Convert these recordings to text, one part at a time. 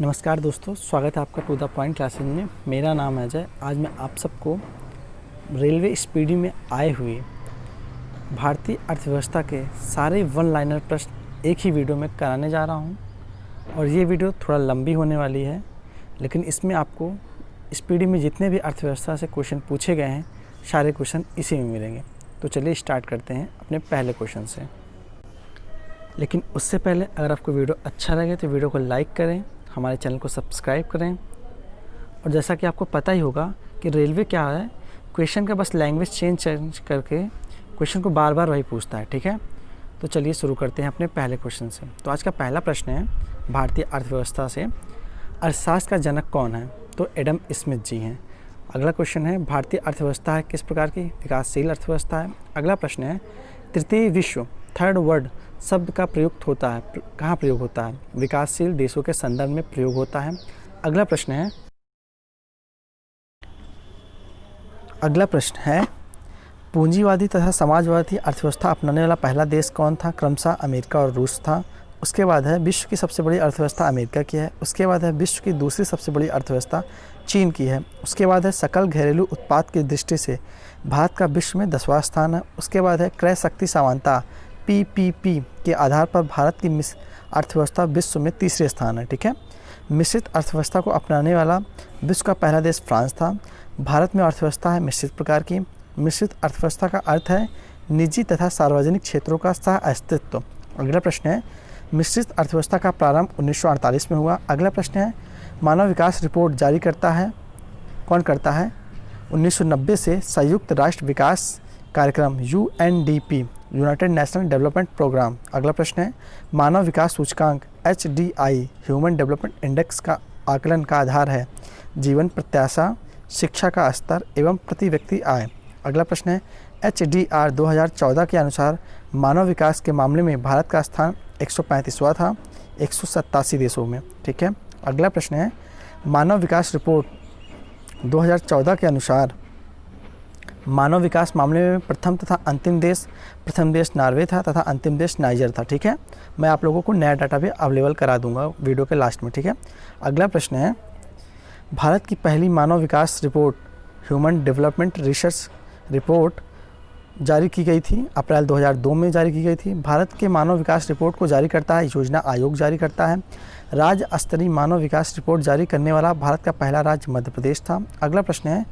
नमस्कार दोस्तों, स्वागत है आपका टू द पॉइंट क्लासेज में। मेरा नाम है अजय। आज मैं आप सबको रेलवे स्पीडी में आए हुए भारतीय अर्थव्यवस्था के सारे वन लाइनर प्रश्न एक ही वीडियो में कराने जा रहा हूं। और ये वीडियो थोड़ा लंबी होने वाली है, लेकिन इसमें आपको स्पीडी में जितने भी अर्थव्यवस्था से क्वेश्चन पूछे गए हैं सारे क्वेश्चन इसी में मिलेंगे। तो चलिए स्टार्ट करते हैं अपने पहले क्वेश्चन से। लेकिन उससे पहले अगर आपको वीडियो अच्छा लगे तो वीडियो को लाइक करें, हमारे चैनल को सब्सक्राइब करें। और जैसा कि आपको पता ही होगा कि रेलवे क्या है, क्वेश्चन का बस लैंग्वेज चेंज करके क्वेश्चन को बार बार वही पूछता है। ठीक है, तो चलिए शुरू करते हैं अपने पहले क्वेश्चन से। तो आज का पहला प्रश्न है भारतीय अर्थव्यवस्था से, अर्थशास्त्र का जनक कौन है? तो एडम स्मिथ जी हैं। अगला क्वेश्चन है भारतीय अर्थव्यवस्था है किस प्रकार की? विकासशील अर्थव्यवस्था है। अगला प्रश्न है तृतीय विश्व थर्ड वर्ल्ड शब्द का प्रयुक्त होता है, कहाँ प्रयोग होता है? विकासशील देशों के संदर्भ में प्रयोग होता है। अगला प्रश्न है पूंजीवादी तथा समाजवादी अर्थव्यवस्था अपनाने वाला पहला देश कौन था? क्रमशः अमेरिका और रूस था। उसके बाद है विश्व की सबसे बड़ी अर्थव्यवस्था अमेरिका की है। उसके बाद है विश्व की दूसरी सबसे बड़ी अर्थव्यवस्था चीन की है। उसके बाद है सकल घरेलू उत्पाद की दृष्टि से भारत का विश्व में 10वां स्थान है। उसके बाद है क्रय शक्ति समानता PPP के आधार पर भारत की अर्थव्यवस्था विश्व में तीसरे स्थान है। ठीक है, मिश्रित अर्थव्यवस्था को अपनाने वाला विश्व का पहला देश फ्रांस था। भारत में अर्थव्यवस्था है मिश्रित प्रकार की। मिश्रित अर्थव्यवस्था का अर्थ है निजी तथा सार्वजनिक क्षेत्रों का सह अस्तित्व। अगला प्रश्न है मिश्रित अर्थव्यवस्था का प्रारंभ 1948 में हुआ। अगला प्रश्न है मानव विकास रिपोर्ट जारी कौन करता है? 1990 से संयुक्त राष्ट्र विकास कार्यक्रम UNDP United National Development Programme. अगला प्रश्न है मानव विकास सूचकांक HDI ह्यूमन डेवलपमेंट इंडेक्स का आकलन का आधार है जीवन प्रत्याशा, शिक्षा का स्तर एवं प्रति व्यक्ति आय। अगला प्रश्न है HDR 2014 के अनुसार मानव विकास के मामले में भारत का स्थान 135वां था 187 देशों में। ठीक है, अगला प्रश्न है मानव विकास रिपोर्ट 2014 के अनुसार मानव विकास मामले में प्रथम देश नॉर्वे था तथा अंतिम देश नाइजर था। ठीक है, मैं आप लोगों को नया डाटा भी अवेलेबल करा दूंगा वीडियो के लास्ट में। ठीक है, अगला प्रश्न है भारत की पहली मानव विकास report human development research report जारी की गई थी, अप्रैल 2002 में जारी की गई थी। भारत के मानव विकास रिपोर्ट को जारी करता है योजना आयोग जारी करता है। राज्य स्तरीय मानव विकास रिपोर्ट जारी करने वाला भारत का पहला राज्य मध्य प्रदेश था। अगला प्रश्न है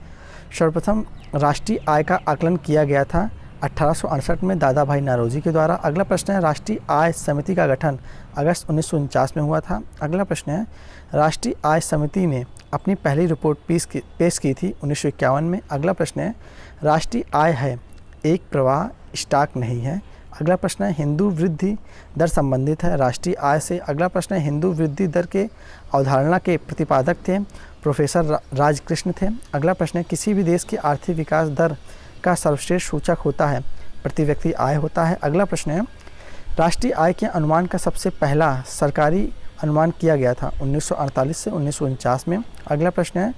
सर्वप्रथम राष्ट्रीय आय का आकलन किया गया था 1868 में दादा भाई नौरोजी के द्वारा। अगला प्रश्न है राष्ट्रीय आय समिति का गठन अगस्त 1949 में हुआ था। अगला प्रश्न है राष्ट्रीय आय समिति ने अपनी पहली रिपोर्ट पेश की थी 1951 में। अगला प्रश्न है राष्ट्रीय आय है एक प्रवाह, स्टॉक नहीं है। अगला प्रश्न है हिंदू वृद्धि दर संबंधित है राष्ट्रीय आय से। अगला प्रश्न है हिंदू वृद्धि दर के अवधारणा के प्रतिपादक थे प्रोफेसर राजकृष्ण थे। अगला प्रश्न है किसी भी देश की आर्थिक विकास दर का सर्वश्रेष्ठ सूचक होता है प्रति व्यक्ति आय होता है। अगला प्रश्न है राष्ट्रीय आय के अनुमान का सबसे पहला सरकारी अनुमान किया गया था 1948 से 1949 में। अगला प्रश्न है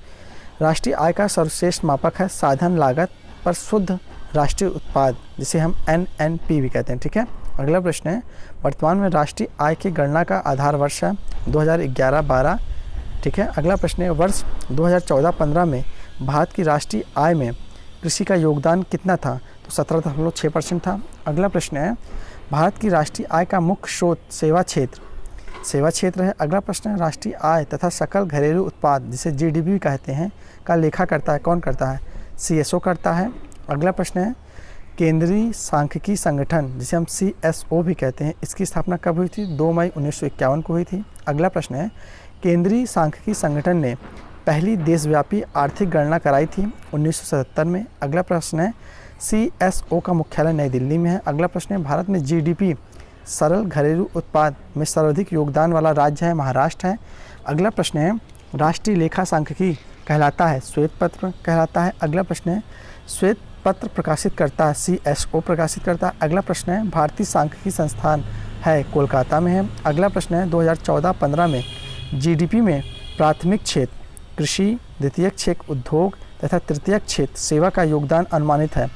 राष्ट्रीय आय का सर्वश्रेष्ठ मापक है साधन लागत पर शुद्ध राष्ट्रीय उत्पाद, जिसे हम NNP भी कहते हैं। ठीक है, अगला प्रश्न है वर्तमान में राष्ट्रीय आय की गणना का आधार वर्ष है 2011-12। ठीक है, अगला प्रश्न है वर्ष 2014-15 में भारत की राष्ट्रीय आय में कृषि का योगदान कितना था? तो 17.6% था। अगला प्रश्न है भारत की राष्ट्रीय आय का मुख्य स्रोत सेवा क्षेत्र है। अगला प्रश्न है राष्ट्रीय आय तथा सकल घरेलू उत्पाद, जिसे GDP कहते हैं, का लेखा करता है कौन करता है? CSO करता है। अगला प्रश्न है केंद्रीय सांख्यिकी संगठन, जिसे हम CSO भी कहते हैं, इसकी स्थापना कब हुई थी? 2 मई 1951 को हुई थी। अगला प्रश्न है केंद्रीय सांख्यिकी संगठन ने पहली देशव्यापी आर्थिक गणना कराई थी 1977 में। अगला प्रश्न है CSO का मुख्यालय नई दिल्ली में है। अगला प्रश्न है भारत में GDP सरल घरेलू उत्पाद में सर्वाधिक योगदान वाला राज्य है महाराष्ट्र है। अगला प्रश्न है राष्ट्रीय लेखा सांख्यिकी कहलाता है श्वेत पत्र कहलाता है। अगला प्रश्न है श्वेत पत्र प्रकाशित करता है CSO प्रकाशित करता है। अगला प्रश्न है भारतीय सांख्यिकी संस्थान है कोलकाता में है। अगला प्रश्न है 2014-15 में GDP में प्राथमिक क्षेत्र कृषि, द्वितीयक क्षेत्र उद्योग तथा तृतीयक क्षेत्र सेवा का योगदान अनुमानित है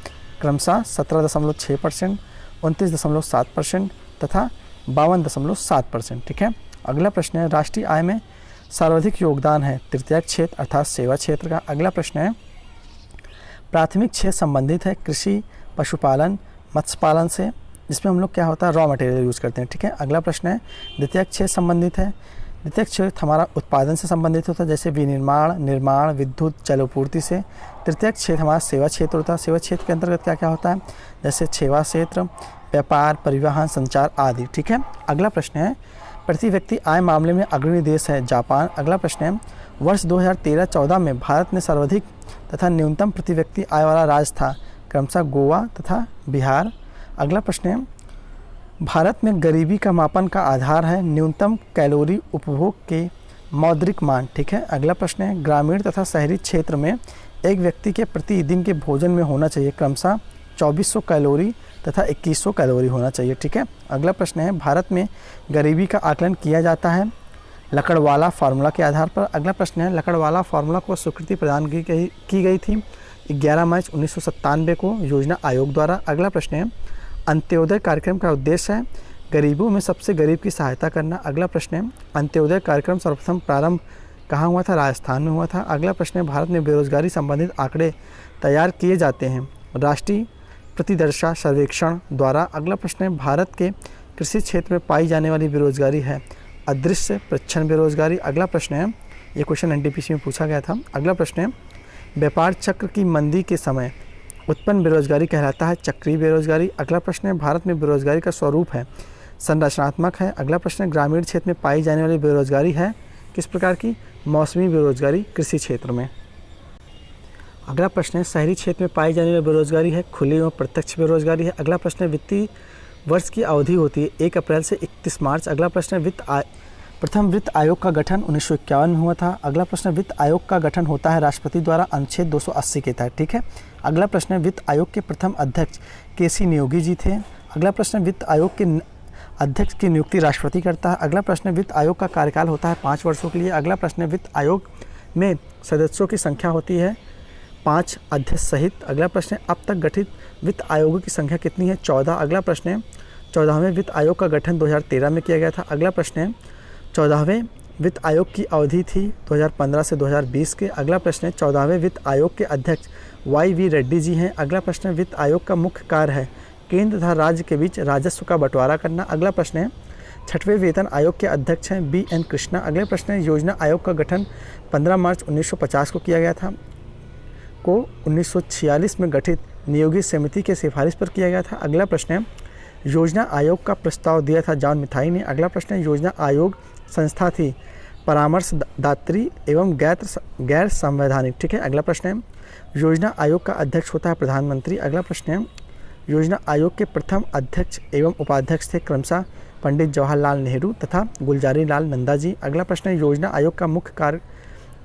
क्रमशः 17.6%, 29.7% तथा 52.7%। ठीक है, अगला प्रश्न है राष्ट्रीय आय में सर्वाधिक योगदान है तृतीयक क्षेत्र अर्थात सेवा क्षेत्र का। अगला प्रश्न है प्राथमिक क्षेत्र संबंधित है कृषि, पशुपालन, मत्स्य पालन से, जिसमें हम लोग क्या होता है रॉ मटेरियल यूज़ करते हैं, ठीक है। अगला प्रश्न है द्वितीयक क्षेत्र संबंधित है, द्वितीयक क्षेत्र हमारा उत्पादन से संबंधित होता है जैसे विनिर्माण, निर्माण, विद्युत, जलापूर्ति से। तृतीयक क्षेत्र हमारा सेवा क्षेत्र होता है, सेवा क्षेत्र के अंतर्गत क्या क्या होता है जैसे सेवा क्षेत्र, व्यापार, परिवहन, संचार आदि, ठीक है। अगला प्रश्न है प्रति व्यक्ति आय मामले में अग्रणी देश है जापान। अगला प्रश्न है वर्ष 2013-14 में भारत में सर्वाधिक तथा न्यूनतम प्रति व्यक्ति आय वाला राज्य था, क्रमशः गोवा तथा बिहार। अगला प्रश्न है भारत में गरीबी का मापन का आधार है न्यूनतम कैलोरी उपभोग के मौद्रिक मान, ठीक है। अगला प्रश्न है ग्रामीण तथा शहरी क्षेत्र में एक व्यक्ति के प्रति दिन के भोजन में होना चाहिए क्रमशः 2400 कैलोरी तथा 2100 कैलोरी होना चाहिए, ठीक है। अगला प्रश्न है भारत में गरीबी का आकलन किया जाता है लकड़वाला फार्मूला के आधार पर। अगला प्रश्न है लकड़वाला फार्मूला को स्वीकृति प्रदान की गई थी 11 मार्च 1997 को योजना आयोग द्वारा। अगला प्रश्न है अंत्योदय कार्यक्रम का उद्देश्य है गरीबों में सबसे गरीब की सहायता करना। अगला प्रश्न है अंत्योदय कार्यक्रम सर्वप्रथम प्रारंभ कहाँ हुआ था, राजस्थान में हुआ था। अगला प्रश्न है भारत में बेरोजगारी संबंधित आंकड़े तैयार किए जाते हैं राष्ट्रीय प्रतिदर्शा सर्वेक्षण द्वारा। अगला प्रश्न है भारत के कृषि क्षेत्र में पाई जाने वाली बेरोजगारी है अदृश्य प्रच्छन्न बेरोजगारी। अगला प्रश्न है ये क्वेश्चन एनटीपीसी में पूछा गया था। अगला प्रश्न है व्यापार चक्र की मंदी के समय उत्पन्न बेरोजगारी कहलाता है चक्रीय बेरोजगारी। अगला प्रश्न है भारत में बेरोजगारी का स्वरूप है संरचनात्मक है। अगला प्रश्न है ग्रामीण क्षेत्र में पाई जाने वाली बेरोजगारी है किस प्रकार की, मौसमी बेरोजगारी कृषि क्षेत्र में। अगला प्रश्न है शहरी क्षेत्र में पाई जाने वाली बेरोजगारी है खुली और प्रत्यक्ष बेरोजगारी है। अगला प्रश्न है वित्तीय वर्ष की अवधि होती है 1 अप्रैल से 31 मार्च। अगला प्रश्न है प्रथम वित्त आयोग का गठन 1951 में हुआ था। अगला प्रश्न वित्त आयोग का गठन होता है राष्ट्रपति द्वारा अनुच्छेद 280 के तहत, ठीक है। अगला प्रश्न वित्त आयोग के प्रथम अध्यक्ष केसी नियोगी जी थे। अगला प्रश्न वित्त आयोग के अध्यक्ष की नियुक्ति राष्ट्रपति करता है। अगला प्रश्न वित्त आयोग का कार्यकाल होता है 5 वर्षों के लिए। अगला प्रश्न वित्त आयोग में सदस्यों की संख्या होती है 5 अध्यक्ष सहित। अगला प्रश्न अब तक गठित वित्त आयोगों की संख्या कितनी है, 14। अगला प्रश्न है 14वें वित्त आयोग का गठन 2013 में किया गया था। अगला प्रश्न है 14वें वित्त आयोग की अवधि थी 2015 से 2020 के। अगला प्रश्न है 14वें वित्त आयोग के अध्यक्ष YV रेड्डी जी हैं। अगला प्रश्न है वित्त आयोग का मुख्य कार्य है केंद्र तथा राज्य के बीच राजस्व का बंटवारा करना। अगला प्रश्न है 6वें वेतन आयोग के अध्यक्ष हैं BN कृष्णा। अगले प्रश्न है योजना आयोग का गठन 15 मार्च 1950 को किया गया था, को 1946 में गठित नियोगी समिति के सिफारिश पर किया गया था। अगला प्रश्न है योजना आयोग का प्रस्ताव दिया था जॉन मिथाई ने। अगला प्रश्न है योजना आयोग संस्था थी परामर्शदात्री एवं गैर संवैधानिक, ठीक है। अगला प्रश्न है योजना आयोग का अध्यक्ष होता है प्रधानमंत्री। अगला प्रश्न है योजना आयोग के प्रथम अध्यक्ष एवं उपाध्यक्ष थे क्रमशः पंडित जवाहरलाल नेहरू तथा गुलजारी लाल नंदा जी। अगला प्रश्न है योजना आयोग का मुख्य कार्य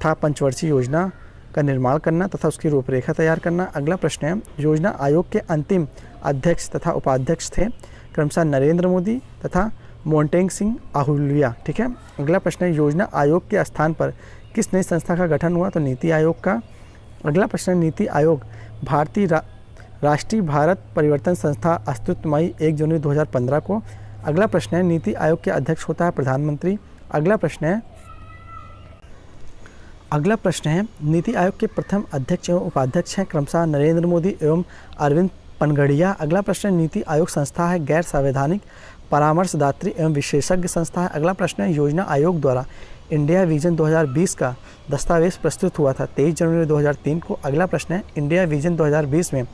था पंचवर्षीय योजना का निर्माण करना तथा उसकी रूपरेखा तैयार करना। अगला प्रश्न है योजना आयोग के अंतिम अध्यक्ष तथा उपाध्यक्ष थे क्रमशः नरेंद्र मोदी तथा मोन्टेग सिंह आहलूवालिया, ठीक है। अगला प्रश्न है योजना आयोग के स्थान पर किस नई संस्था का गठन हुआ, तो नीति आयोग का। अगला प्रश्न है नीति आयोग भारतीय राष्ट्रीय भारत परिवर्तन संस्था अस्तित्व मई 1 जनवरी 2015 को। अगला प्रश्न है नीति आयोग के अध्यक्ष होता है प्रधानमंत्री। अगला प्रश्न है नीति आयोग के प्रथम अध्यक्ष एवं उपाध्यक्ष हैं क्रमशः नरेंद्र मोदी एवं अरविंद पनगड़िया। अगला प्रश्न है नीति आयोग संस्था है गैर संवैधानिक परामर्शदात्री एवं विशेषज्ञ संस्था है। अगला प्रश्न है योजना आयोग द्वारा इंडिया विजन 2020 का दस्तावेज प्रस्तुत हुआ था 23 जनवरी 2003 को। अगला प्रश्न है इंडिया विजन 2020 में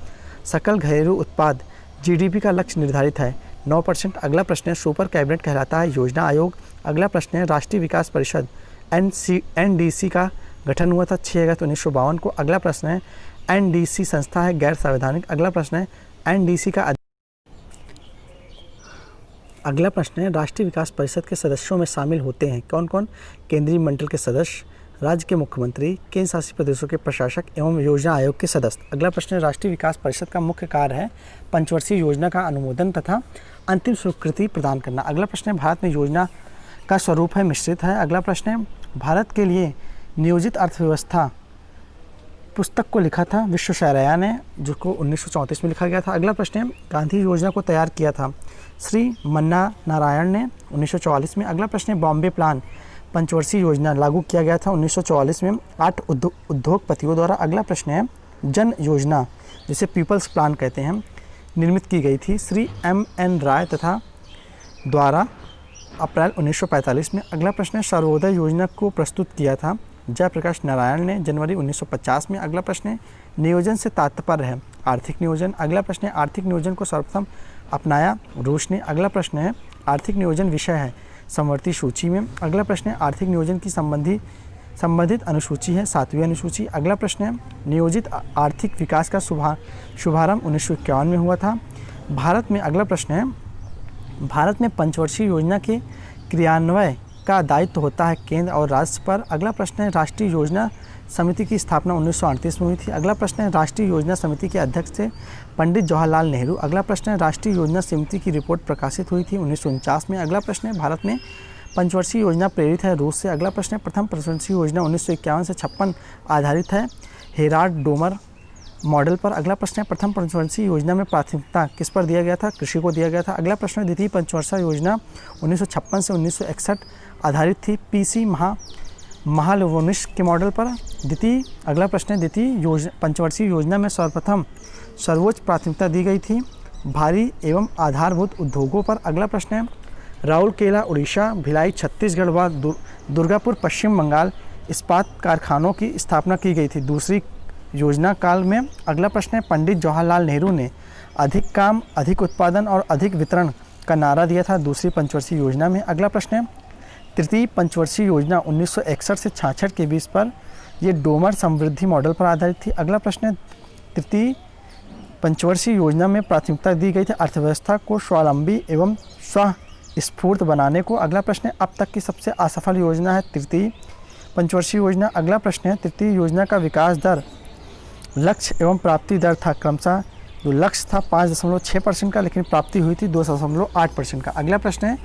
सकल घरेलू उत्पाद GDP का लक्ष्य निर्धारित है 9%। अगला प्रश्न है सुपर कैबिनेट कहलाता है योजना आयोग। अगला प्रश्न है राष्ट्रीय विकास परिषद NDC का गठन हुआ था 6 अगस्त 1952 को। अगला प्रश्न है NDC संस्था है गैर संवैधानिक। अगला प्रश्न है NDC का अगला प्रश्न है राष्ट्रीय विकास परिषद के सदस्यों में शामिल होते हैं कौन कौन, केंद्रीय मंडल के सदस्य, राज्य के मुख्यमंत्री, केंद्र शासित प्रदेशों के प्रशासक एवं योजना आयोग के सदस्य। अगला प्रश्न है राष्ट्रीय विकास परिषद का मुख्य कार्य है पंचवर्षीय योजना का अनुमोदन तथा अंतिम स्वीकृति प्रदान करना। अगला प्रश्न है भारत में योजना का स्वरूप है मिश्रित है। अगला प्रश्न है भारत के लिए नियोजित अर्थव्यवस्था पुस्तक को लिखा था विश्वेश्वरैया ने, जिसको 1934 में लिखा गया था। अगला प्रश्न है गांधी योजना को तैयार किया था श्री मन्ना नारायण ने 1944 में। अगला प्रश्न है बॉम्बे प्लान पंचवर्षीय योजना लागू किया गया था 1944 में 8 उद्योगपतियों द्वारा। अगला प्रश्न है, जन योजना जिसे पीपल्स प्लान कहते हैं निर्मित की गई थी श्री M.N. राय तथा द्वारा अप्रैल 1945 में। अगला प्रश्न है, सर्वोदय योजना को प्रस्तुत किया था जयप्रकाश नारायण ने जनवरी 1950 में। अगला प्रश्न है, नियोजन से तात्पर्य है आर्थिक नियोजन। अगला प्रश्न है, आर्थिक नियोजन को सर्वप्रथम अपनाया रूस ने। अगला प्रश्न है, आर्थिक नियोजन विषय है समवर्ती सूची में। अगला प्रश्न है, आर्थिक नियोजन की संबंधित अनुसूची है 7वीं अनुसूची। अगला प्रश्न है, नियोजित आर्थिक विकास का शुभारंभ 1951 में हुआ था भारत में। अगला प्रश्न है, भारत में पंचवर्षीय योजना के क्रियान्वयन का दायित्व होता है केंद्र और राज्य पर। अगला प्रश्न है, राष्ट्रीय योजना समिति की स्थापना 1938 में हुई थी। अगला प्रश्न है, राष्ट्रीय योजना समिति के अध्यक्ष थे पंडित जवाहरलाल नेहरू। अगला प्रश्न है, राष्ट्रीय योजना समिति की रिपोर्ट प्रकाशित हुई थी 1949 में। अगला प्रश्न है, भारत में पंचवर्षीय योजना प्रेरित है रूस से। अगला प्रश्न है, प्रथम पंचवर्षीय योजना 1951 से 56 आधारित है हेराल्ड डोमर मॉडल पर। अगला प्रश्न है, प्रथम पंचवर्षीय योजना में प्राथमिकता किस पर दिया गया था? कृषि को दिया गया था। अगला प्रश्न है, द्वितीय पंचवर्षीय योजना 1956 से 1961 आधारित थी PC महालनोबिस के मॉडल पर। अगला प्रश्न है, द्वितीय पंचवर्षीय योजना में सर्वप्रथम सर्वोच्च प्राथमिकता दी गई थी भारी एवं आधारभूत उद्योगों पर। अगला प्रश्न है, राउरकेला उड़ीसा, भिलाई छत्तीसगढ़ व दुर्गापुर पश्चिम बंगाल इस्पात कारखानों की स्थापना की गई थी दूसरी योजना काल में। अगला प्रश्न है, पंडित जवाहरलाल नेहरू ने अधिक काम, अधिक उत्पादन और अधिक वितरण का नारा दिया था दूसरी पंचवर्षीय योजना में। अगला प्रश्न है, तृतीय पंचवर्षीय योजना 1961 से 66 के बीच पर यह डोमर समृद्धि मॉडल पर आधारित थी। अगला प्रश्न है, तृतीय पंचवर्षीय योजना में प्राथमिकता दी गई थी अर्थव्यवस्था को स्वावलंबी एवं स्वस्फूर्त बनाने को। अगला प्रश्न है, अब तक की सबसे असफल योजना है तृतीय पंचवर्षीय योजना। अगला प्रश्न है, तृतीय योजना का विकास दर, लक्ष्य एवं प्राप्ति दर था क्रमशः, जो लक्ष्य था 5.6% का लेकिन प्राप्ति हुई थी 2.8% का। अगला प्रश्न है,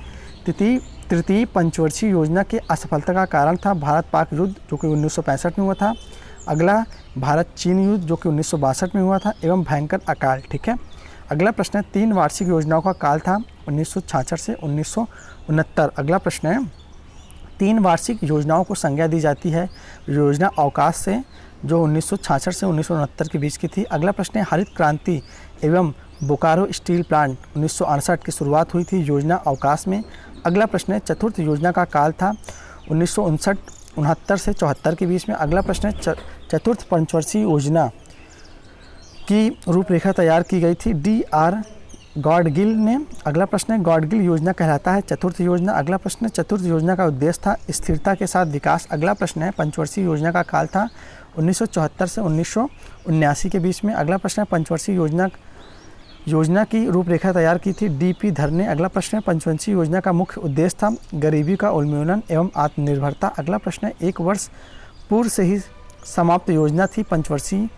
तृतीय पंचवर्षीय योजना के असफलता का कारण था भारत पाक युद्ध जो कि 1965 में हुआ था। अगला भारत चीन युद्ध जो कि 1962 में हुआ था एवं भयंकर अकाल। ठीक है। अगला प्रश्न है, 3 वार्षिक योजनाओं का काल था 1966 से 1969। अगला प्रश्न है, 3 वार्षिक योजनाओं को संज्ञा दी जाती है योजना अवकाश से जो 1966 से 1969 के बीच की थी। अगला प्रश्न है, हरित क्रांति एवं बोकारो स्टील प्लांट 1968 की शुरुआत हुई थी योजना अवकाश में। अगला प्रश्न है, चतुर्थ योजना का काल था 1969 से 74 के बीच में। अगला प्रश्न है, चतुर्थ पंचवर्षीय योजना की रूपरेखा तैयार की गई थी DR गॉडगिल ने। अगला प्रश्न है, गॉडगिल योजना कहलाता है चतुर्थ योजना। अगला प्रश्न है, चतुर्थ योजना का उद्देश्य था स्थिरता के साथ विकास। अगला प्रश्न है, पंचवर्षीय योजना का काल था 1974 से 1979 के बीच में। अगला प्रश्न है, पंचवर्षीय योजना की रूपरेखा तैयार की थी DP धर ने। अगला प्रश्न है, पंचवर्षीय योजना का मुख्य उद्देश्य था गरीबी का उन्मूलन एवं आत्मनिर्भरता। अगला प्रश्न है, 1 वर्ष पूर्व से ही समाप्त योजना थी पाँचवीं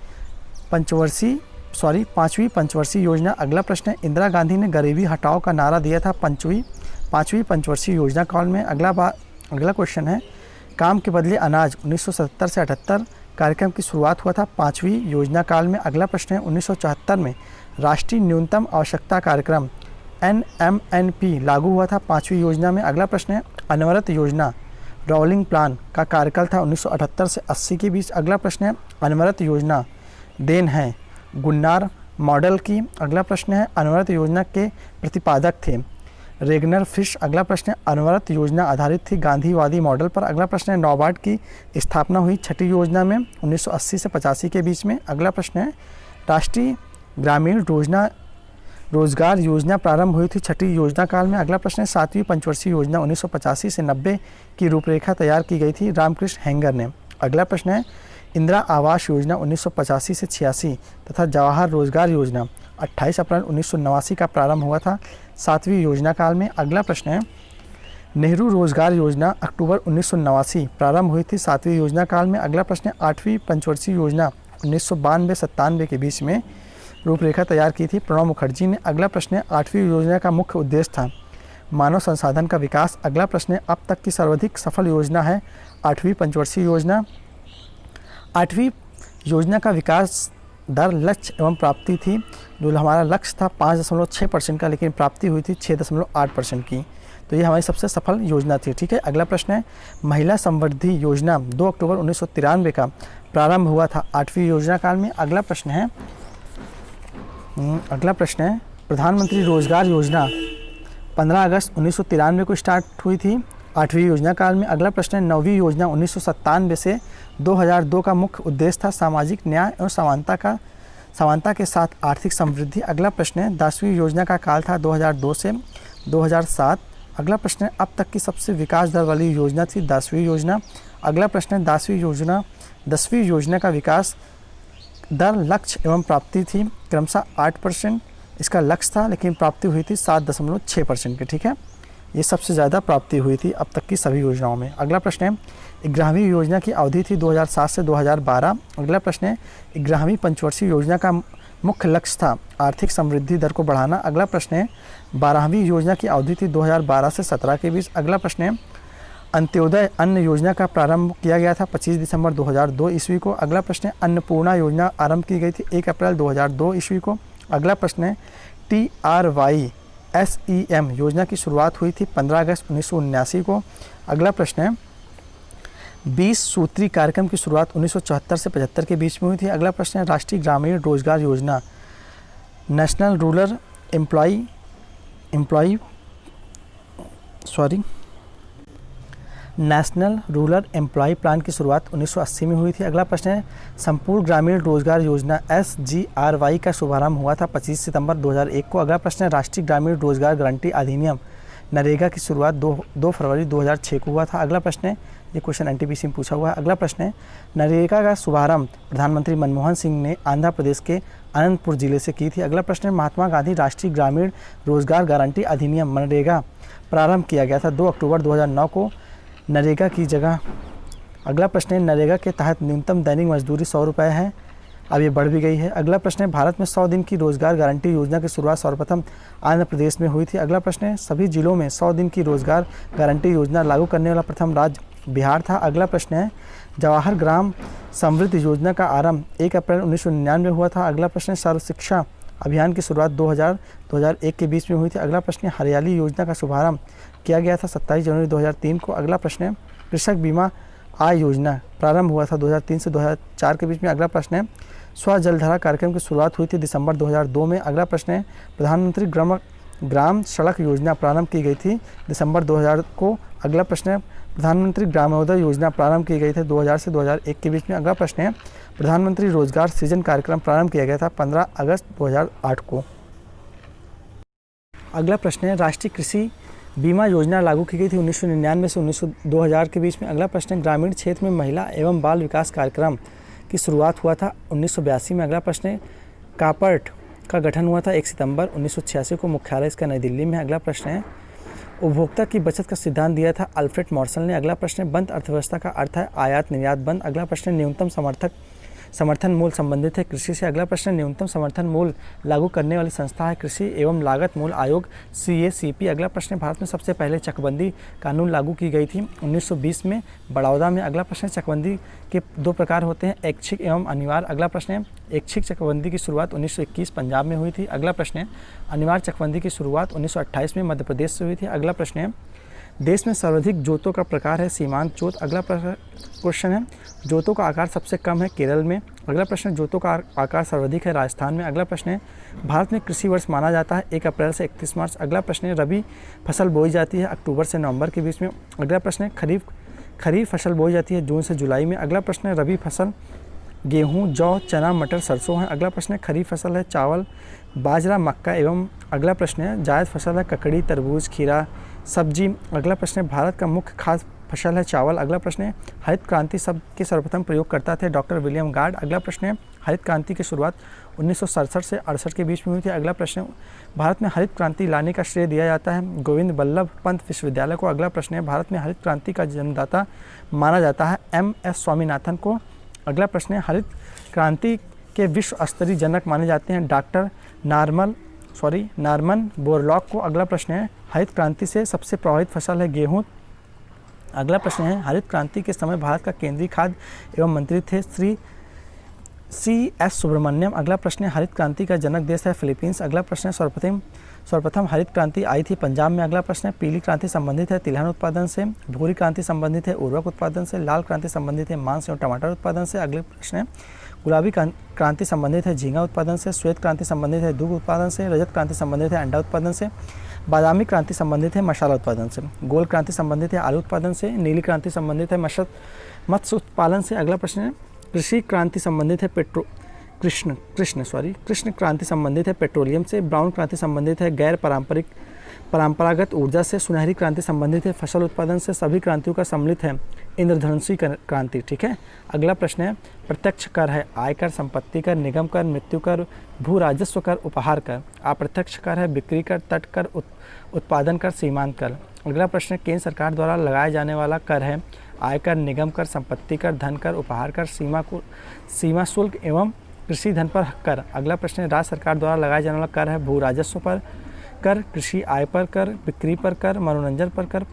पंचवर्षीय योजना। अगला प्रश्न है, इंदिरा गांधी ने गरीबी हटाओ का नारा दिया था पाँचवीं पंचवर्षीय योजना काल में। अगला क्वेश्चन है, काम के बदले अनाज 1977 से 78 कार्यक्रम की शुरुआत हुआ था 5वीं योजना काल में। अगला प्रश्न है, 1974 में राष्ट्रीय न्यूनतम आवश्यकता कार्यक्रम NMNP लागू हुआ था 5वीं योजना में। अगला प्रश्न है, अनवरत योजना रोलिंग प्लान का कार्यकाल था 1978 से 80 के बीच। अगला प्रश्न है, अनवरत योजना देन है गुन्नार मॉडल की। अगला प्रश्न है, अनवरत योजना के प्रतिपादक थे रेगनर फिश। अगला प्रश्न है, अनवरत योजना आधारित थी गांधीवादी मॉडल पर। अगला प्रश्न है, नाबार्ड की स्थापना हुई 6ठी योजना में 1980 से 85 के बीच में। अगला प्रश्न है, राष्ट्रीय ग्रामीण रोजगार योजना प्रारंभ हुई थी 6ठी योजना काल में। अगला प्रश्न है, 7वीं पंचवर्षीय योजना 1985 से 90 की रूपरेखा तैयार की गई थी रामकृष्ण हेंगर ने। अगला प्रश्न है, इंदिरा आवास योजना 1985 से 86 तथा जवाहर रोजगार योजना 28 अप्रैल 1989 का प्रारंभ हुआ था 7वीं योजना काल में। अगला प्रश्न है, नेहरू रोजगार योजना अक्टूबर 1989 प्रारंभ हुई थी 7वीं योजना काल में। अगला प्रश्न है, 8वीं पंचवर्षीय योजना 1992-97 के बीच में रूपरेखा तैयार की थी प्रणब मुखर्जी ने। अगला प्रश्न है, 8वीं योजना का मुख्य उद्देश्य था मानव संसाधन का विकास। अगला प्रश्न है, अब तक की सर्वाधिक सफल योजना है 8वीं पंचवर्षीय योजना। 8वीं योजना का विकास दर, लक्ष्य एवं प्राप्ति थी। जो हमारा लक्ष्य था 5.6% का लेकिन प्राप्ति हुई थी 6.8% की। तो ये हमारी सबसे सफल योजना थी। ठीक है, अगला प्रश्न है, महिला समृद्धि योजना 2 अक्टूबर 1993 का प्रारंभ हुआ था 8वीं योजना काल में। अगला प्रश्न है प्रधानमंत्री रोजगार योजना 15 अगस्त 1993 को स्टार्ट हुई थी 8वीं योजना काल में। अगला प्रश्न है, 9वीं योजना 1997 से 2002 का मुख्य उद्देश्य था सामाजिक न्याय और समानता के साथ आर्थिक समृद्धि। अगला प्रश्न है, 10वीं योजना का काल था 2002 से 2007। अगला प्रश्न है, अब तक की सबसे विकास दर वाली योजना थी 10वीं योजना। अगला प्रश्न है, 10वीं योजना का विकास दर लक्ष्य एवं प्राप्ति थी क्रमशः 8% इसका लक्ष्य था, लेकिन प्राप्ति हुई थी 7.6% की। ठीक है, ये सबसे ज़्यादा प्राप्ति हुई थी अब तक की सभी योजनाओं में। अगला प्रश्न है, 11वीं योजना की अवधि थी 2007 से 2012। अगला प्रश्न है, 11वीं पंचवर्षीय योजना का मुख्य लक्ष्य था आर्थिक समृद्धि दर को बढ़ाना। अगला प्रश्न है, 12वीं योजना की अवधि थी 2012 से 17 के बीच। अगला प्रश्न है, अंत्योदय अन्न योजना का प्रारंभ किया गया था 25 दिसंबर 2002 ईस्वी को। अगला प्रश्न है, अन्नपूर्णा योजना आरंभ की गई थी 1 अप्रैल 2002 ईस्वी को। अगला प्रश्न है, TRYSEM योजना की शुरुआत हुई थी 15 अगस्त 1979 को। अगला प्रश्न है, 20 सूत्री कार्यक्रम की शुरुआत 1974 से 75 के बीच में हुई थी। अगला प्रश्न है, राष्ट्रीय ग्रामीण रोजगार योजना नेशनल रूरल एम्प्लॉय प्लान की शुरुआत 1980 में हुई थी। अगला प्रश्न है, संपूर्ण ग्रामीण रोजगार योजना SGRY का शुभारंभ हुआ था 25 सितंबर 2001 को। अगला प्रश्न है, राष्ट्रीय ग्रामीण रोजगार गारंटी अधिनियम नरेगा की शुरुआत 2 फरवरी 2006 को हुआ था। अगला प्रश्न है, ये क्वेश्चन NTPC में पूछा हुआ है। अगला प्रश्न है, नरेगा का शुभारंभ प्रधानमंत्री मनमोहन सिंह ने आंध्र प्रदेश के अनंतपुर जिले से की थी। अगला प्रश्न है, महात्मा गांधी राष्ट्रीय ग्रामीण रोजगार गारंटी अधिनियम मनरेगा प्रारंभ किया गया था 2 अक्टूबर 2009 को नरेगा की जगह। अगला प्रश्न है, नरेगा के तहत न्यूनतम दैनिक मजदूरी 100 रुपये है, अब ये बढ़ भी गई है। अगला प्रश्न है, भारत में 100 दिन की रोजगार गारंटी योजना की शुरुआत सर्वप्रथम आंध्र प्रदेश में हुई थी। अगला प्रश्न है, सभी जिलों में 100 दिन की रोजगार गारंटी योजना लागू करने वाला प्रथम राज्य बिहार था। अगला प्रश्न है, जवाहर ग्राम समृद्धि योजना का आरंभ 1 अप्रैल 1999 हुआ था। अगला प्रश्न है, सर्व शिक्षा अभियान की शुरुआत 2000-2001 के बीच में हुई थी। अगला प्रश्न है, हरियाली योजना का शुभारंभ किया गया था 27 जनवरी 2003 को। अगला प्रश्न है, कृषक बीमा आय योजना प्रारंभ हुआ था 2003 से 2004 के बीच में। अगला प्रश्न है, स्व जलधारा कार्यक्रम की शुरुआत हुई थी दिसंबर 2002 में। अगला प्रश्न है, प्रधानमंत्री ग्राम सड़क योजना प्रारंभ की गई थी दिसंबर 2000 को। अगला प्रश्न है, प्रधानमंत्री ग्रामोदय योजना प्रारंभ की गई थी 2000 से 2001 के बीच में। अगला प्रश्न है, प्रधानमंत्री रोजगार सृजन कार्यक्रम प्रारंभ किया गया था 15 अगस्त 2008 को। अगला प्रश्न है, राष्ट्रीय कृषि बीमा योजना लागू की गई थी 1999 से 2000 के बीच में। अगला प्रश्न है, ग्रामीण क्षेत्र में महिला एवं बाल विकास कार्यक्रम की शुरुआत हुआ था 1982 में। अगला प्रश्न है, कापर्ट का गठन हुआ था 1 सितंबर 1986 को, मुख्यालय इसका नई दिल्ली में। अगला प्रश्न है, उपभोक्ता की बचत का सिद्धांत दिया था अल्फ्रेड मॉर्सल ने। अगला प्रश्न है, बंद अर्थव्यवस्था का अर्थ है आयात निर्यात बंद। अगला प्रश्न है, न्यूनतम समर्थन मूल्य संबंधित है कृषि से। अगला प्रश्न है, न्यूनतम समर्थन मूल्य लागू करने वाली संस्था है कृषि एवं लागत मूल्य आयोग CACP। अगला प्रश्न है, भारत में सबसे पहले चकबंदी कानून लागू की गई थी 1920 में बड़ौदा में। अगला प्रश्न है, चकबंदी के 2 प्रकार होते हैं, ऐच्छिक एवं अनिवार्य। अगला प्रश्न है, ऐच्छिक चकबंदी की शुरुआत 1921 पंजाब में हुई थी। अगला प्रश्न है, अनिवार्य चकबंदी की शुरुआत 1928 में मध्य प्रदेश से हुई थी। अगला प्रश्न है, देश में सर्वाधिक जोतों का प्रकार है सीमांत जोत। अगला क्वेश्चन है, जोतों का आकार सबसे कम है केरल में। अगला प्रश्न है, जोतों का आकार सर्वाधिक है राजस्थान में। अगला प्रश्न है, भारत में कृषि वर्ष माना जाता है 1 अप्रैल से 31 मार्च। अगला प्रश्न है, रबी फसल बोई जाती है अक्टूबर से नवंबर के बीच में। अगला प्रश्न है, खरीफ फसल बोई जाती है जून से जुलाई में। अगला प्रश्न है, रबी फसल गेहूँ, जौ, चना, मटर, सरसों है। अगला प्रश्न है, खरीफ फसल है चावल, बाजरा, मक्का एवं। अगला प्रश्न है, जायद फसल है ककड़ी, तरबूज, खीरा, सब्जी। अगला प्रश्न है, भारत का मुख्य खाद्य फसल है चावल। अगला प्रश्न है, हरित क्रांति शब्द के सर्वप्रथम प्रयोगकर्ता थे डॉक्टर विलियम गार्ड। अगला प्रश्न है, हरित क्रांति की शुरुआत 1967 से 68 के बीच में हुई थी। अगला प्रश्न है, भारत में हरित क्रांति लाने का श्रेय दिया जाता है गोविंद बल्लभ पंत विश्वविद्यालय को। अगला प्रश्न है, भारत में हरित क्रांति का जन्मदाता माना जाता है MS स्वामीनाथन को। अगला प्रश्न है, हरित क्रांति के विश्व स्तरीय जनक माने जाते हैं डॉक्टर नॉर्मन बोरलॉग को। अगला प्रश्न है, हरित क्रांति से सबसे प्रभावित फसल है गेहूँ। अगला प्रश्न है, हरित क्रांति के समय भारत का केंद्रीय खाद्य एवं मंत्री थे श्री CS सुब्रमण्यम। अगला प्रश्न है, हरित क्रांति का जनक देश है फिलीपींस। अगला प्रश्न है, सर्वप्रथम हरित क्रांति आई थी पंजाब में। अगला प्रश्न है पीली क्रांति संबंधित है तिलहन उत्पादन से, भूरी क्रांति संबंधित है उर्वरक उत्पादन से, लाल क्रांति संबंधित है मांस एवं टमाटर उत्पादन से। अगले प्रश्न है गुलाबी क्रांति संबंधित है झींगा उत्पादन से, श्वेत क्रांति संबंधित है दूध उत्पादन से, रजत क्रांति संबंधित है अंडा उत्पादन से, बादामी क्रांति संबंधित है मसाला उत्पादन से, गोल्ड क्रांति संबंधित है आलू उत्पादन से, नीली क्रांति संबंधित है मत्स्य उत्पादन से। अगला प्रश्न है कृषि क्रांति संबंधित है कृष्ण क्रांति संबंधित है पेट्रोलियम से, ब्राउन क्रांति संबंधित है गैर परंपरागत ऊर्जा से, सुनहरी क्रांति संबंधित है फसल उत्पादन से। सभी क्रांतियों का सम्मिलित है इंद्रधनुषी क्रांति। ठीक है। अगला प्रश्न है प्रत्यक्ष कर है आयकर, संपत्ति कर, निगम कर, मृत्यु कर, भू राजस्व कर, उपहार कर। अप्रत्यक्ष कर है बिक्री कर, तट कर, उत्पादन कर, सीमांत कर। अगला प्रश्न है केंद्र सरकार द्वारा लगाए जाने वाला कर है आयकर, निगम कर, संपत्ति कर, धन कर, उपहार कर, सीमा शुल्क एवं कृषि धन पर कर। अगला प्रश्न है राज्य सरकार द्वारा लगाए जाने वाला कर है भू राजस्व पर कर, कृषि आय पर कर, बिक्री पर कर, मनोरंजन पर कर,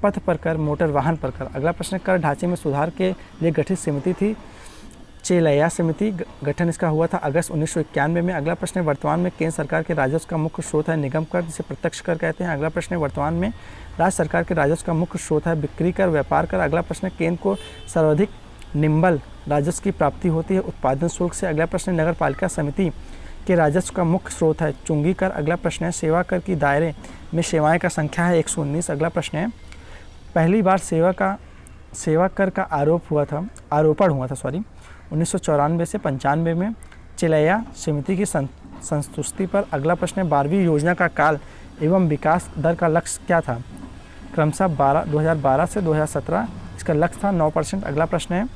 पथ पर कर, मोटर वाहन पर कर। अगला प्रश्न कर ढांचे में सुधार के लिए गठित समिति थी चेलैया समिति, गठन इसका हुआ था अगस्त 1991 में। अगला प्रश्न है वर्तमान में केंद्र सरकार के राजस्व का मुख्य स्रोत है निगम कर, जिसे प्रत्यक्ष कर कहते हैं। अगला प्रश्न है वर्तमान में राज्य सरकार के राजस्व का मुख्य स्रोत है बिक्री कर, व्यापार कर। अगला प्रश्न है केंद्र को सर्वाधिक निम्बल राजस्व की प्राप्ति होती है उत्पादन शुल्क से। अगला प्रश्न है नगर पालिका समिति के राजस्व का मुख्य स्रोत है चुंगी कर। अगला प्रश्न है सेवा कर की दायरे में सेवाएं का संख्या है 119। अगला प्रश्न है पहली बार सेवा कर का आरोपण हुआ था 1994 से 95 में चेलैया समिति की संस्तुति पर। अगला प्रश्न है 12वीं योजना का काल एवं विकास दर का लक्ष्य क्या था? क्रमशः 2012 से 2017 इसका लक्ष्य था 9%। अगला प्रश्न है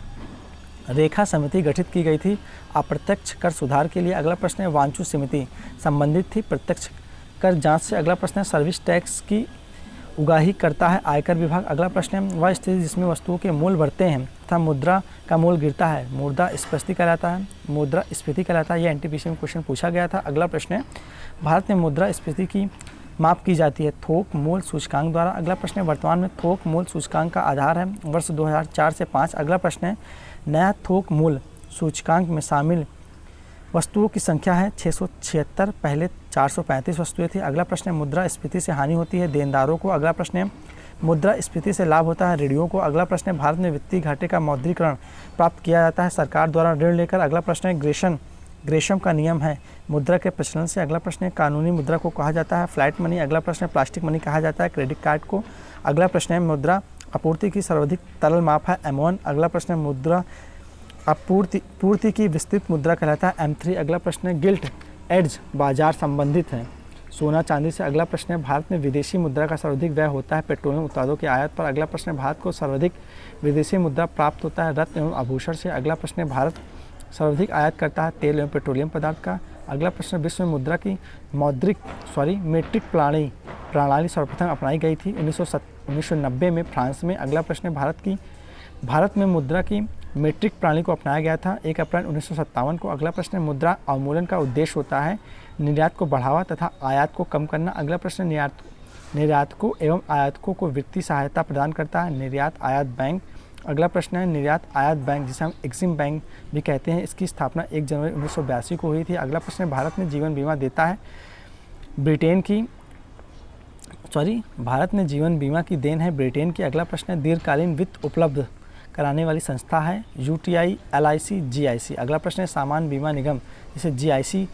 रेखा समिति गठित की गई थी अप्रत्यक्ष कर सुधार के लिए। अगला प्रश्न है वांचू समिति संबंधित थी प्रत्यक्ष कर जांच से। अगला प्रश्न है सर्विस टैक्स की उगाही करता है आयकर विभाग। अगला प्रश्न है वह स्थिति जिसमें वस्तुओं के मूल्य बढ़ते हैं तथा मुद्रा का मूल्य गिरता है मुद्रास्फीति कहलाता है। यह एनटीपीसी में क्वेश्चन पूछा गया था। अगला प्रश्न है भारत में मुद्रास्फीति की माप की जाती है थोक मूल्य सूचकांक द्वारा। अगला प्रश्न है वर्तमान में थोक मूल्य सूचकांक का आधार है वर्ष 2004 से 5। अगला प्रश्न है नया थोक मूल्य सूचकांक में शामिल वस्तुओं की संख्या है 676, पहले 435 वस्तुएं थी। अगला प्रश्न है मुद्रास्फीति से हानि होती है देनदारों को। अगला प्रश्न है मुद्रास्फीति से लाभ होता है ऋणियों को। अगला प्रश्न है भारत में वित्तीय घाटे का मौद्रीकरण प्राप्त किया जाता है सरकार द्वारा ऋण लेकर। अगला प्रश्न है ग्रेशम का नियम है मुद्रा के प्रचलन से। अगला प्रश्न है कानूनी मुद्रा को कहा जाता है फ्लैट मनी। अगला प्रश्न है प्लास्टिक मनी कहा जाता है क्रेडिट कार्ड को। अगला प्रश्न है मुद्रा आपूर्ति की सर्वाधिक तरल माप है M1। अगला प्रश्न है मुद्रा पूर्ति की विस्तृत मुद्रा कहलाता है M3। अगला प्रश्न है गिल्ट एड्ज बाजार संबंधित है सोना चांदी से। अगला प्रश्न है भारत में विदेशी मुद्रा का सर्वाधिक व्यय होता है पेट्रोलियम उत्पादों के आयात पर। अगला प्रश्न है भारत को सर्वाधिक विदेशी मुद्रा प्राप्त होता है रत्न एवं आभूषण से। अगला प्रश्न है भारत सर्वाधिक आयात करता है तेल एवं पेट्रोलियम पदार्थ का। अगला प्रश्न विश्व में मुद्रा की मीट्रिक प्रणाली सर्वप्रथम अपनाई गई थी 1990 में फ्रांस में। अगला प्रश्न है भारत में मुद्रा की मीट्रिक प्रणाली को अपनाया गया था 1 अप्रैल 1957 को। अगला प्रश्न है मुद्रा अवमूल्यन का उद्देश्य होता है निर्यात को बढ़ावा तथा आयात को कम करना। अगला प्रश्न निर्यातकों एवं आयातकों को वित्तीय सहायता प्रदान करता है निर्यात आयात बैंक। अगला प्रश्न है निर्यात आयात बैंक जिसे हम एग्जिम बैंक भी कहते हैं इसकी स्थापना 1 जनवरी 1982 को हुई थी। अगला प्रश्न है भारत में जीवन बीमा देता है भारत में जीवन बीमा की देन है ब्रिटेन की। अगला प्रश्न है दीर्घकालीन वित्त उपलब्ध कराने वाली संस्था है UTI, LIC, GIC। अगला प्रश्न है सामान्य बीमा निगम जिसे GIC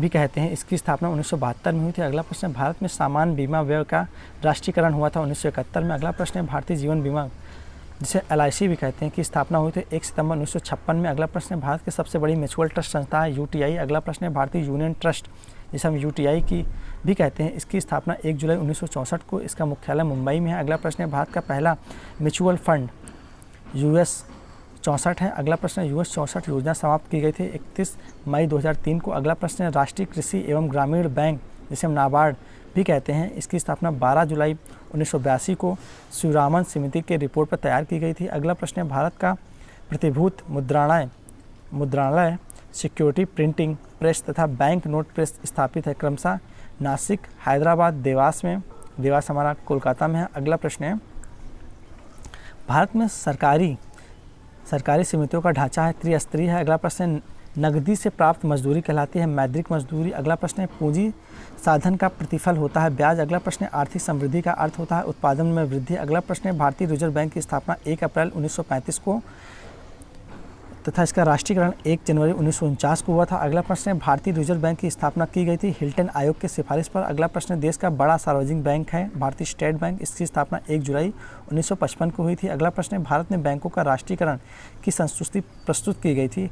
भी कहते हैं इसकी स्थापना 1972 में हुई थी। अगला प्रश्न है भारत में सामान्य बीमा व्यय का राष्ट्रीयकरण हुआ था 1971 में। अगला प्रश्न है भारतीय जीवन बीमा जिसे LIC भी कहते हैं की स्थापना हुई थी 1 सितंबर 1956 में। अगला प्रश्न है भारत की सबसे बड़ी म्यूचुअल ट्रस्ट संस्था है UTI। अगला प्रश्न है भारतीय यूनियन ट्रस्ट जिसे हम UTI की भी कहते हैं इसकी स्थापना 1 जुलाई 1964 को इसका मुख्यालय मुंबई में है। अगला प्रश्न है भारत का पहला म्यूचुअल फंड US 64 है। अगला प्रश्न है US 64 योजना समाप्त की गई थी 31 मई 2003 को। अगला प्रश्न है राष्ट्रीय कृषि एवं ग्रामीण बैंक जिसे हम नाबार्ड भी कहते हैं इसकी स्थापना 12 जुलाई 1982 को शिवरामन समिति के रिपोर्ट पर तैयार की गई थी। अगला प्रश्न है भारत का प्रतिभूत मुद्रणालय सिक्योरिटी प्रिंटिंग प्रेस तथा बैंक नोट प्रेस स्थापित है क्रमशः नासिक, हैदराबाद, देवास हमारा कोलकाता में है। अगला प्रश्न है भारत में सरकारी समितियों का ढांचा है त्रिस्तरीय है। अगला प्रश्न नकदी से प्राप्त मजदूरी कहलाती है मौद्रिक मजदूरी। अगला प्रश्न है पूंजी साधन का प्रतिफल होता है ब्याज। अगला प्रश्न है आर्थिक समृद्धि का अर्थ होता है उत्पादन में वृद्धि। अगला प्रश्न है भारतीय रिजर्व बैंक की स्थापना 1 अप्रैल 1935 को तथा इसका राष्ट्रीयकरण 1 जनवरी 1949 को हुआ था। अगला प्रश्न है भारतीय रिजर्व बैंक की स्थापना की गई थी हिल्टन आयोग के सिफारिश पर। अगला प्रश्न है देश का बड़ा सार्वजनिक बैंक है भारतीय स्टेट बैंक, इसकी स्थापना 1 जुलाई 1955 को हुई थी। अगला प्रश्न है भारत में बैंकों का राष्ट्रीयकरण की संस्तुति प्रस्तुत की गई थी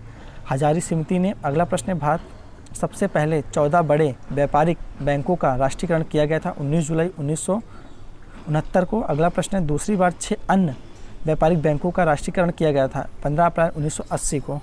हजारी समिति ने। अगला प्रश्न है भारत सबसे पहले 14 बड़े व्यापारिक बैंकों का राष्ट्रीयकरण किया गया था 19 जुलाई 1969 को। अगला प्रश्न है दूसरी बार 6 अन्य व्यापारिक बैंकों का राष्ट्रीयकरण किया गया था 15 अप्रैल 1980 को।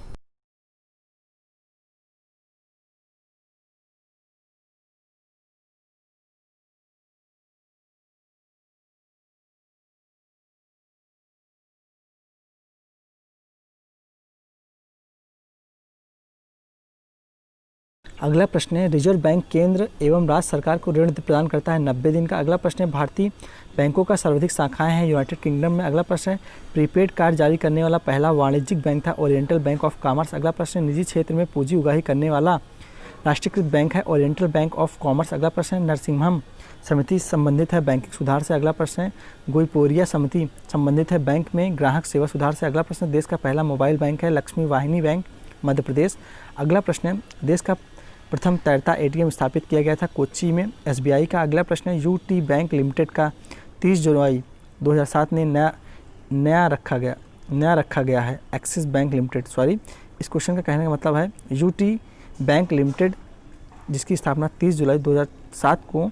अगला प्रश्न है रिजर्व बैंक केंद्र एवं राज्य सरकार को ऋण प्रदान करता है 90 दिन का। अगला प्रश्न है भारतीय बैंकों का सर्वाधिक शाखाएं हैं यूनाइटेड किंगडम में। अगला प्रश्न है प्रीपेड कार्ड जारी करने वाला पहला वाणिज्यिक बैंक था ओरिएंटल बैंक ऑफ कॉमर्स। अगला प्रश्न है निजी क्षेत्र में पूंजी उगाही करने वाला राष्ट्रीयकृत बैंक है ओरिएंटल बैंक ऑफ कॉमर्स। अगला प्रश्न है नरसिम्हम समिति संबंधित है बैंकिंग सुधार से। अगला प्रश्न है गोईपोरिया समिति संबंधित है बैंक में ग्राहक सेवा सुधार से। अगला प्रश्न देश का पहला मोबाइल बैंक है लक्ष्मी वाहिनी बैंक मध्य प्रदेश। अगला प्रश्न है देश का प्रथम तैरता एटीएम स्थापित किया गया था कोच्चि में एसबीआई का। अगला प्रश्न है यूटी बैंक लिमिटेड का 30 जुलाई 2007 में नया रखा गया है एक्सिस बैंक लिमिटेड। इस क्वेश्चन का कहने का मतलब है यूटी बैंक लिमिटेड जिसकी स्थापना 30 जुलाई 2007 को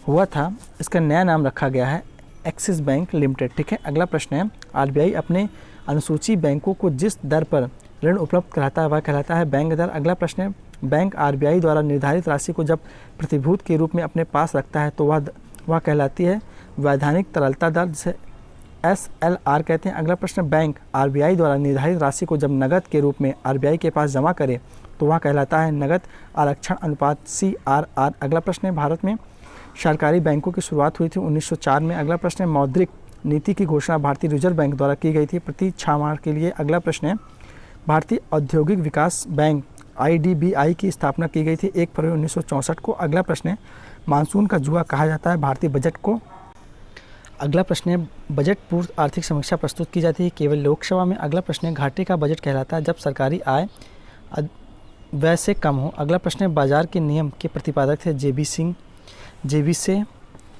हुआ था, इसका नया नाम रखा गया है एक्सिस बैंक लिमिटेड। ठीक है। अगला प्रश्न है आरबीआई अपने अनुसूची बैंकों को जिस दर पर ऋण उपलब्ध कराता है वह कहलाता है बैंक दर। अगला प्रश्न है बैंक आरबीआई द्वारा निर्धारित राशि को जब प्रतिभूत के रूप में अपने पास रखता है तो वह कहलाती है वैधानिक तरलता दर, जिसे SLR कहते हैं। अगला प्रश्न बैंक आरबीआई द्वारा निर्धारित राशि को जब नकद के रूप में आरबीआई के पास जमा करे तो वह कहलाता है नकद आरक्षण अनुपात CRR। अगला प्रश्न है भारत में सरकारी बैंकों की शुरुआत हुई थी 1904 में। अगला प्रश्न है मौद्रिक नीति की घोषणा भारतीय रिजर्व बैंक द्वारा की गई थी प्रति 6 माह के लिए। अगला प्रश्न है भारतीय औद्योगिक विकास बैंक IDBI की स्थापना की गई थी 1 फरवरी 1964 को। अगला प्रश्न है मानसून का जुआ कहा जाता है भारतीय बजट को। अगला प्रश्न है बजट पूर्व आर्थिक समीक्षा प्रस्तुत की जाती है केवल लोकसभा में। अगला प्रश्न है घाटे का बजट कहलाता है जब सरकारी आय व्यय से कम हो। अगला प्रश्न है बाजार के नियम के प्रतिपादक थे JB से।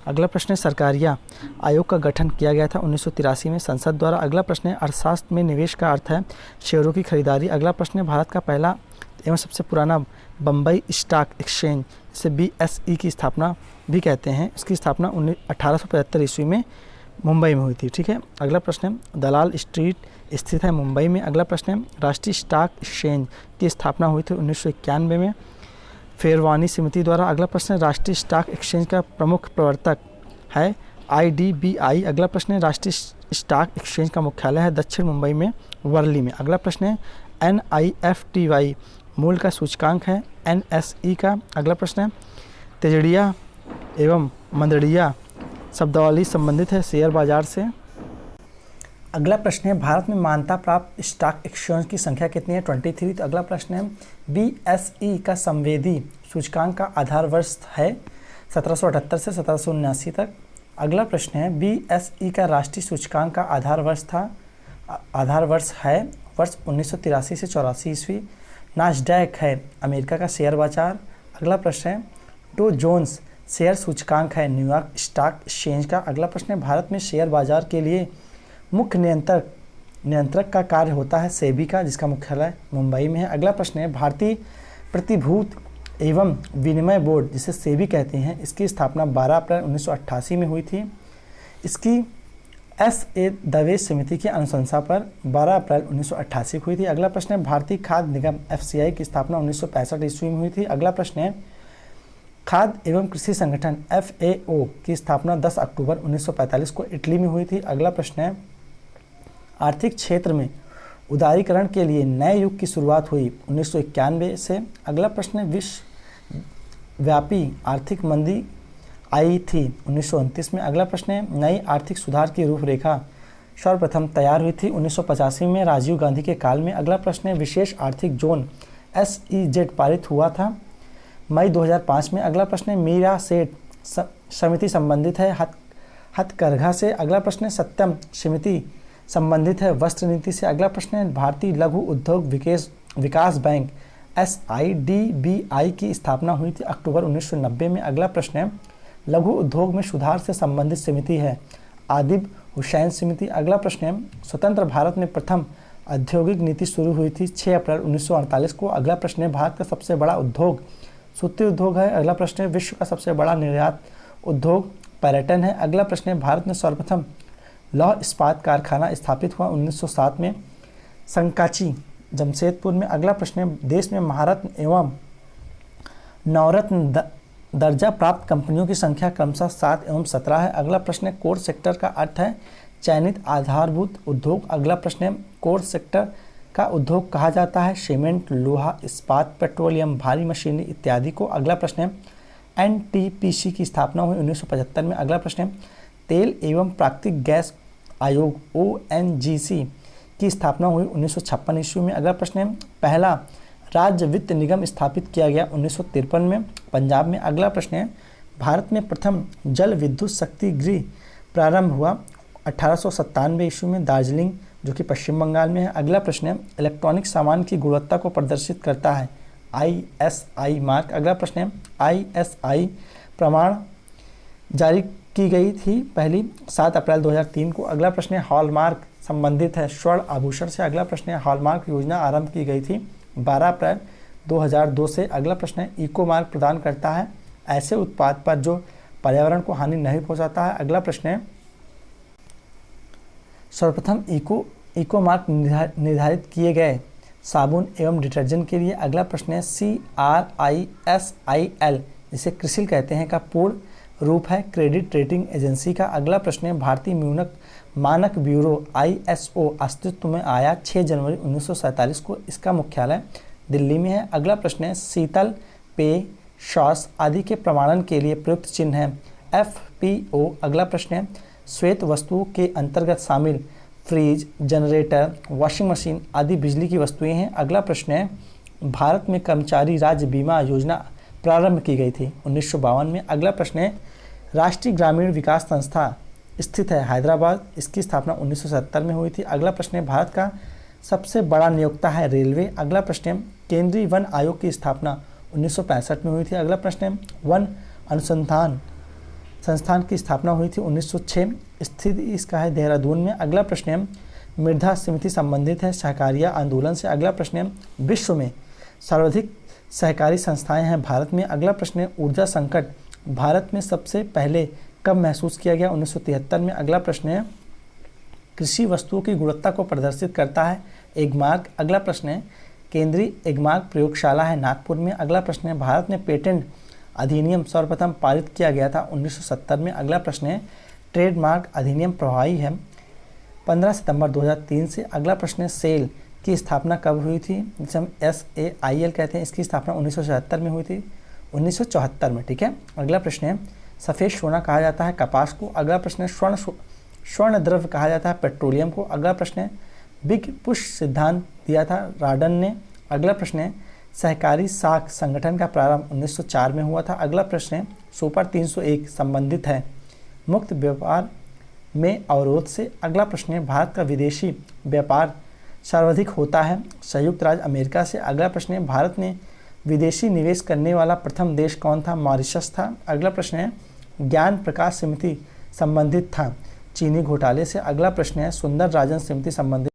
अगला प्रश्न है सरकारिया आयोग का गठन किया गया था 1983 में संसद द्वारा। अगला प्रश्न है अर्थशास्त्र में निवेश का अर्थ है शेयरों की खरीदारी। अगला प्रश्न है भारत का पहला एवं सबसे पुराना बम्बई स्टॉक एक्सचेंज जिसे BSE की स्थापना भी कहते हैं, इसकी स्थापना 1875 ईस्वी में मुंबई में हुई थी। ठीक है। अगला प्रश्न है दलाल स्ट्रीट स्थित है मुंबई में। अगला प्रश्न है राष्ट्रीय स्टॉक एक्सचेंज की स्थापना हुई थी 1991 में फेरवानी समिति द्वारा। अगला प्रश्न है राष्ट्रीय स्टॉक एक्सचेंज का प्रमुख प्रवर्तक है IDBI। अगला प्रश्न है राष्ट्रीय स्टॉक एक्सचेंज का मुख्यालय है दक्षिण मुंबई में वर्ली में। अगला प्रश्न है NIFTY मूल का सूचकांक है NSE का। अगला प्रश्न है तेजड़िया एवं मंदड़िया शब्दावली संबंधित है शेयर बाजार से। अगला प्रश्न है भारत में मान्यता प्राप्त स्टॉक एक्सचेंज की संख्या कितनी है 23। तो अगला प्रश्न है BSE का संवेदी सूचकांक का आधार वर्ष है 1778 से 1779 तक। अगला प्रश्न है BSE का राष्ट्रीय सूचकांक का आधार वर्ष है वर्ष 1983 से 84 ईस्वी। नास्डैक है अमेरिका का शेयर बाजार। अगला प्रश्न है डो जोन्स शेयर सूचकांक है न्यूयॉर्क स्टॉक एक्सचेंज का। अगला प्रश्न है भारत में शेयर बाजार के लिए मुख्य नियंत्रक का कार्य होता है सेबी का, जिसका मुख्यालय मुंबई में है। अगला प्रश्न है भारतीय प्रतिभूत एवं विनिमय बोर्ड जिसे सेबी कहते हैं, इसकी स्थापना 12 अप्रैल 1988 में हुई थी। इसकी SA दवे समिति की अनुशंसा पर 12 अप्रैल 1988 को हुई थी। अगला प्रश्न है भारतीय खाद्य निगम FCI की स्थापना 1965 ईस्वी में हुई थी। अगला प्रश्न है खाद्य एवं कृषि संगठन FAO की स्थापना 10 अक्टूबर 1945 को इटली में हुई थी। अगला प्रश्न है आर्थिक क्षेत्र में उदारीकरण के लिए नए युग की शुरुआत हुई 1991 से। अगला प्रश्न है विश्वव्यापी आर्थिक मंदी आई थी 1929 में। अगला प्रश्न है नई आर्थिक सुधार की रूपरेखा सर्वप्रथम तैयार हुई थी 1985 में राजीव गांधी के काल में। अगला प्रश्न है विशेष आर्थिक जोन SEZ पारित हुआ था मई 2005 में। अगला प्रश्न है मीरा सेठ समिति संबंधित है हथकरघा से। अगला प्रश्न है सत्यम समिति संबंधित है वस्त्र नीति से। अगला प्रश्न है भारतीय लघु उद्योग विकास बैंक SIDBI की स्थापना हुई थी अक्टूबर 1990 में। अगला प्रश्न है लघु उद्योग में सुधार से संबंधित समिति है आदिब हुसैन समिति। अगला प्रश्न है स्वतंत्र भारत में प्रथम औद्योगिक नीति शुरू हुई थी 6 अप्रैल 1948 को। अगला प्रश्न है भारत का सबसे बड़ा उद्योग सूती उद्योग है। अगला प्रश्न है विश्व का सबसे बड़ा निर्यात उद्योग पर्यटन है। अगला प्रश्न है भारत में सर्वप्रथम लौह इस्पात कारखाना स्थापित हुआ 1907 में संकाची जमशेदपुर में। अगला प्रश्न है देश में महारत्न एवं नवरत्न दर्जा प्राप्त कंपनियों की संख्या क्रमशः 7 एवं 17 है। अगला प्रश्न है कोर सेक्टर का अर्थ है चयनित आधारभूत उद्योग। अगला प्रश्न है कोर सेक्टर का उद्योग कहा जाता है सीमेंट लोहा इस्पात पेट्रोलियम भारी मशीनरी इत्यादि को। अगला प्रश्न है NTPC की स्थापना हुई 1975 में। अगला प्रश्न है तेल एवं प्राकृतिक गैस आयोग ONGC की स्थापना हुई 1956 ईस्वी में। अगला प्रश्न है पहला राज्य वित्त निगम स्थापित किया गया 1953 में पंजाब में। अगला प्रश्न है भारत में प्रथम जल विद्युत शक्ति गृह प्रारंभ हुआ 1897 ईस्वी में दार्जिलिंग जो कि पश्चिम बंगाल में है। अगला प्रश्न है इलेक्ट्रॉनिक सामान की गुणवत्ता को प्रदर्शित करता है ISI मार्क। अगला प्रश्न है ISI प्रमाण जारी की गई थी पहली 7 अप्रैल 2003 को। अगला प्रश्न है हॉलमार्क संबंधित है स्वर्ण आभूषण से। अगला प्रश्न है हॉलमार्क योजना आरंभ की गई थी 12 अप्रैल 2002 से। अगला प्रश्न है इको मार्क प्रदान करता है ऐसे उत्पाद पर जो पर्यावरण को हानि नहीं पहुंचाता है। अगला प्रश्न है सर्वप्रथम इको मार्क निर्धारित किए गए साबुन एवं डिटर्जेंट के लिए। अगला प्रश्न है CRISIL जिसे क्रिसिल कहते हैं का पूर्ण रूप है क्रेडिट रेटिंग एजेंसी का। अगला प्रश्न है भारतीय मानक ब्यूरो ISO अस्तित्व में आया 6 जनवरी 1947 को। इसका मुख्यालय दिल्ली में है। अगला प्रश्न है शीतल पेय सॉस आदि के प्रमाणन के लिए प्रयुक्त चिन्ह है FPO। अगला प्रश्न है श्वेत वस्तुओं के अंतर्गत शामिल फ्रिज जनरेटर वॉशिंग मशीन आदि बिजली की वस्तुएं हैं। अगला प्रश्न है भारत में कर्मचारी राज्य बीमा योजना प्रारंभ की गई थी 1952 में। अगला प्रश्न है राष्ट्रीय ग्रामीण विकास संस्था स्थित है हैदराबाद, इसकी स्थापना 1970 में हुई थी। अगला प्रश्न है भारत का सबसे बड़ा नियोक्ता है रेलवे। अगला प्रश्न है केंद्रीय वन आयोग की स्थापना 1965 में हुई थी। अगला प्रश्न है वन अनुसंधान संस्थान की स्थापना हुई थी 1906, स्थिति इसका है देहरादून में। अगला प्रश्न है मृदा समिति संबंधित है सहकारिता आंदोलन से। अगला प्रश्न है विश्व में सर्वाधिक सहकारी संस्थाएं हैं भारत में। अगला प्रश्न है ऊर्जा संकट भारत में सबसे पहले कब महसूस किया गया 1973 में। अगला प्रश्न है कृषि वस्तुओं की गुणवत्ता को प्रदर्शित करता है एगमार्क। अगला प्रश्न है केंद्रीय एगमार्क प्रयोगशाला है नागपुर में। अगला प्रश्न है भारत में पेटेंट अधिनियम सर्वप्रथम पारित किया गया था 1970 में। अगला प्रश्न है ट्रेडमार्क अधिनियम प्रभावी है 15 सितंबर 2003 से। अगला प्रश्न है सेल की स्थापना कब हुई थी, जिसे हम SAIL कहते हैं, इसकी स्थापना 1977 में हुई थी 1974 में। ठीक है। अगला प्रश्न है सफ़ेद सोना कहा जाता है कपास को। अगला प्रश्न है स्वर्ण द्रव्य कहा जाता है पेट्रोलियम को। अगला प्रश्न है बिग पुश सिद्धांत दिया था राडन ने। अगला प्रश्न है सहकारी साख संगठन का प्रारंभ 1904 में हुआ था। अगला प्रश्न है सुपर 301 संबंधित है मुक्त व्यापार में अवरोध से। अगला प्रश्न है भारत का विदेशी व्यापार सर्वाधिक होता है संयुक्त राज्य अमेरिका से। अगला प्रश्न है भारत में विदेशी निवेश करने वाला प्रथम देश कौन था, मॉरिशस था। अगला प्रश्न है ज्ञान प्रकाश समिति संबंधित था चीनी घोटाले से। अगला प्रश्न है सुंदर राजन समिति संबंधित